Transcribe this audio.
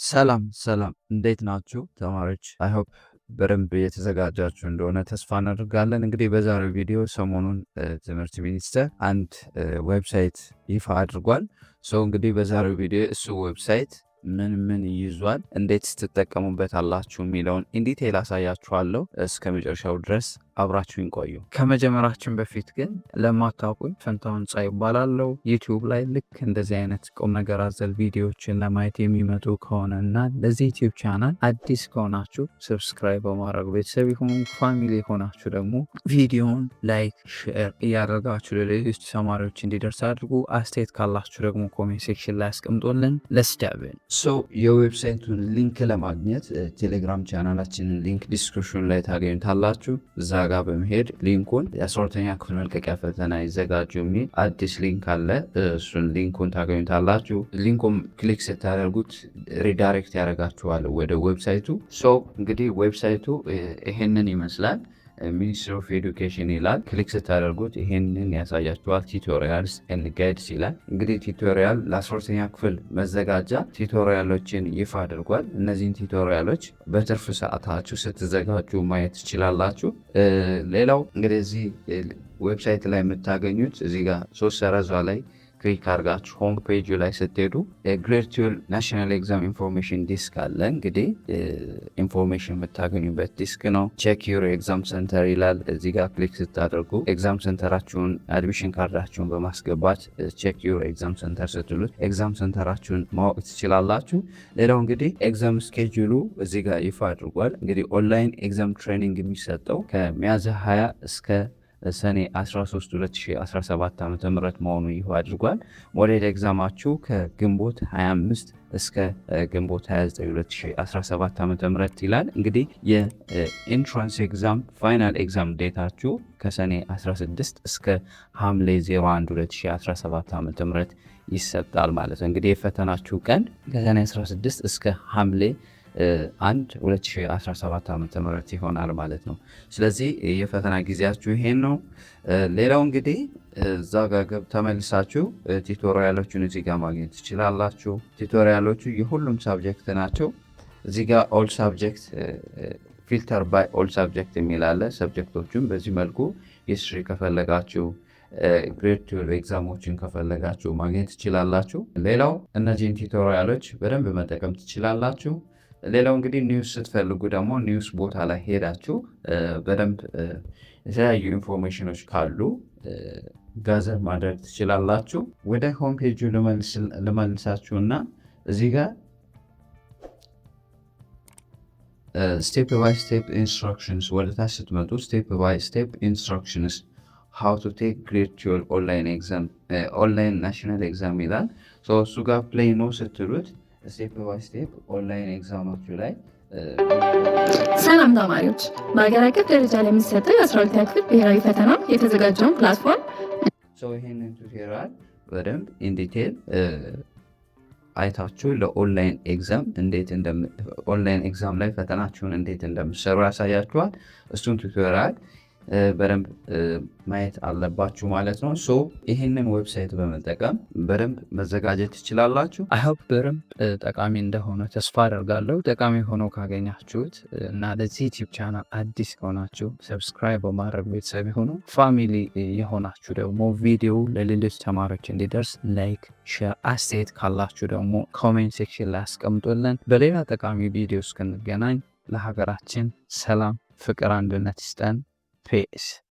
ሰላም እንዴት ናችሁ ተማሪዎች? አይ ሆፕ በደንብ የተዘጋጃችሁ እንደሆነ ተስፋ እናደርጋለን። እንግዲህ በዛሬው ቪዲዮ ሰሞኑን ትምህርት ሚኒስቴር አንድ ዌብሳይት ይፋ አድርጓል። እንግዲህ በዛሬው ቪዲዮ እሱ ዌብሳይት ምን ይዟል፣ እንዴት ስትጠቀሙበት አላችሁ የሚለውን ኢንዲቴል አሳያችኋለሁ። እስከ መጨረሻው ድረስ አብራችሁን ቆዩ። ከመጀመራችን በፊት ግን ለማታውቁኝ ፈንታሁን ጻ ይባላለው። ዩቲዩብ ላይ ልክ እንደዚህ አይነት ቁም ነገር አዘል ቪዲዮዎችን ለማየት የሚመጡ ከሆነ እና ለዚህ ዩቲዩብ ቻናል አዲስ ከሆናችሁ ሰብስክራይብ በማድረግ ቤተሰብ የሆኑ ፋሚሊ የሆናችሁ ደግሞ ቪዲዮን ላይክ፣ ሼር እያደረጋችሁ ለሌሎች ተማሪዎች እንዲደርስ አድርጉ። አስተያየት ካላችሁ ደግሞ ኮሜንት ሴክሽን ላይ አስቀምጦልን ለስዳብን። የዌብሳይቱን ሊንክ ለማግኘት ቴሌግራም ቻናላችንን ሊንክ ዲስክሪፕሽን ላይ ታገኙታላችሁ። እዛ ጋር በመሄድ ሊንኩን የ12ኛ ክፍል መልቀቂያ ፈተና ይዘጋጁ የሚል አዲስ ሊንክ አለ። እሱን ሊንኩን ታገኙታላችሁ። ሊንኩን ክሊክ ስታደርጉት ሪዳይሬክት ያደርጋችኋል ወደ ዌብሳይቱ። እንግዲህ ዌብሳይቱ ይሄንን ይመስላል። ሚኒስትሪ ኦፍ ኤዱኬሽን ይላል። ክሊክ ስታደርጉት ይሄንን ያሳያችኋል። ቲዩቶሪያልስ ኤንድ ጋይድስ ይላል። እንግዲህ ቲዩቶሪያል ለ12ኛ ክፍል መዘጋጃ ቲዩቶሪያሎችን ይፋ አድርጓል። እነዚህን ቲዩቶሪያሎች በትርፍ ሰዓታችሁ ስትዘጋጁ ማየት ትችላላችሁ። ሌላው እንግዲህ እዚህ ዌብሳይት ላይ የምታገኙት እዚህ ጋር 3 ሰረዟ ላይ ክሊክ አድርጋችሁ ሆም ፔጅ ላይ ስትሄዱ የግሬድ 12 ናሽናል ኤግዛም ኢንፎርሜሽን ዲስክ አለ። እንግዲህ ኢንፎርሜሽን የምታገኙበት ዲስክ ነው። ቼክ ዩር ኤግዛም ሴንተር ይላል። እዚህ ጋር ክሊክ ስታደርጉ ኤግዛም ሴንተራችሁን አድሚሽን ካርዳችሁን በማስገባት ቼክ ዩር ኤግዛም ሴንተር ስትሉት ኤግዛም ሴንተራችሁን ማወቅ ትችላላችሁ። ሌላው እንግዲህ ኤግዛም ስኬጁሉ እዚህ ጋር ይፋ አድርጓል። እንግዲህ ኦንላይን ኤግዛም ትሬኒንግ የሚሰጠው ከሚያዝያ 20 እስከ ሰኔ 13 2017 ዓ.ም መሆኑ ይፋ አድርጓል። ሞዴል ኤግዛማችሁ ከግንቦት 25 እስከ ግንቦት 29 2017 ዓ.ም ይላል። እንግዲህ የኢንትራንስ ኤግዛም ፋይናል ኤግዛም ዴታችሁ ከሰኔ 16 እስከ ሐምሌ 01 2017 ዓ.ም ይሰጣል ማለት ነው። እንግዲህ የፈተናችሁ ቀን ከሰኔ 16 እስከ ሐምሌ 2017 ዓ.ም ይሆናል ማለት ነው። ስለዚህ የፈተና ጊዜያችሁ ይሄን ነው። ሌላው እንግዲህ እዛ ጋር ተመልሳችሁ ቲዩቶሪያሎቹን እዚህ ጋር ማግኘት ትችላላችሁ። ቲዩቶሪያሎቹ የሁሉም ሳብጀክት ናቸው። እዚህ ጋር ኦል ሳብጀክት ፊልተር ባይ ኦል ሳብጀክት የሚል አለ። ሰብጀክቶቹን በዚህ መልኩ ሂስትሪ ከፈለጋችሁ ግሬድ 12 ኤግዛሞችን ከፈለጋችሁ ማግኘት ትችላላችሁ። ሌላው እነዚህን ቲዩቶሪያሎች በደንብ መጠቀም ትችላላችሁ። ሌላው እንግዲህ ኒውስ ስትፈልጉ ደግሞ ኒውስ ቦታ ላይ ሄዳችሁ በደንብ የተለያዩ ኢንፎርሜሽኖች ካሉ ጋዘር ማድረግ ትችላላችሁ። ወደ ሆም ፔጁ ልመልሳችሁና እዚህ ጋር ስቴፕ ባይ ስቴፕ ኢንስትራክሽንስ ወደ ታች ስትመጡ ስቴፕ ባይ ስቴፕ ኢንስትራክሽንስ ሃው ቱ ቴክ ግሬድ 12 ኦንላይን ናሽናል ኤግዛም ይላል። እሱ ጋር ፕሌይ ነው ስትሉት ስቴፕ ባይ ስቴፕ ኦንላይን ኤግዛማችሁ ላይ ሰላም ተማሪዎች፣ በሀገር አቀፍ ደረጃ ለሚሰጠው የ12ኛ ክፍል ብሔራዊ ፈተና የተዘጋጀውን ፕላትፎርም ይህንን ቱቶሪያል በደንብ ኢንዲቴል አይታችሁ ለኦንላይን ኤግዛም ኦንላይን ኤግዛም ላይ ፈተናችሁን እንዴት እንደምትሰሩ ያሳያችኋል። እሱን ቱቶሪያል በደንብ ማየት አለባችሁ ማለት ነው። ይህንን ዌብሳይት በመጠቀም በደንብ መዘጋጀት ትችላላችሁ። አይሆፕ በደንብ ጠቃሚ እንደሆነ ተስፋ አደርጋለሁ። ጠቃሚ ሆኖ ካገኛችሁት እና ለዚህ ዩቲዩብ ቻናል አዲስ ከሆናችሁ ሰብስክራይብ በማድረግ ቤተሰብ የሆኑ ፋሚሊ የሆናችሁ ደግሞ ቪዲዮ ለሌሎች ተማሪዎች እንዲደርስ ላይክ፣ ሼር፣ አስተያየት ካላችሁ ደግሞ ኮሜንት ሴክሽን ላይ አስቀምጡልን። በሌላ ጠቃሚ ቪዲዮ እስክንገናኝ ለሀገራችን ሰላም፣ ፍቅር፣ አንድነት ይስጠን። Peace.